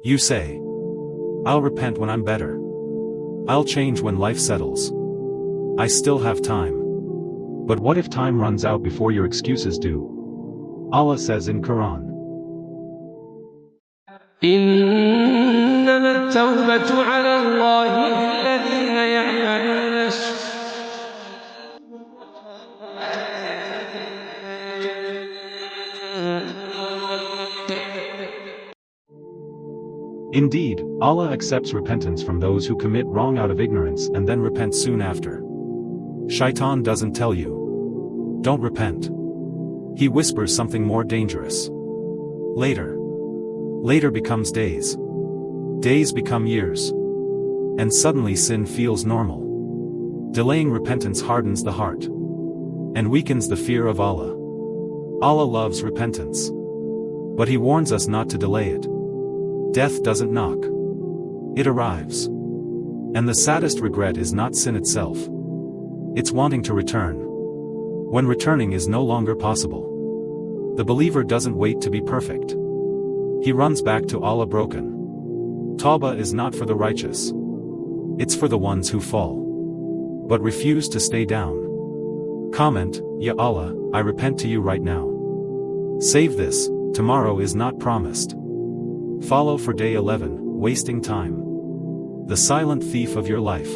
You say, I'll repent when I'm better. I'll change when life settles. I still have time. But what if time runs out before your excuses do? Allah says in Quran, إنما التوبة على الله الذين يعملون Indeed, Allah accepts repentance from those who commit wrong out of ignorance and then repent soon after. Shaitan doesn't tell you, don't repent. He whispers something more dangerous. Later. Later becomes days. Days become years. And suddenly sin feels normal. Delaying repentance hardens the heart. And weakens the fear of Allah. Allah loves repentance. But He warns us not to delay it. Death doesn't knock. It arrives. And the saddest regret is not sin itself. It's wanting to return. When returning is no longer possible. The believer doesn't wait to be perfect. He runs back to Allah broken. Tawbah is not for the righteous. It's for the ones who fall. But refuse to stay down. Comment, Ya Allah, I repent to you right now. Save this, tomorrow is not promised. Follow for day 11, wasting time. The silent thief of your life.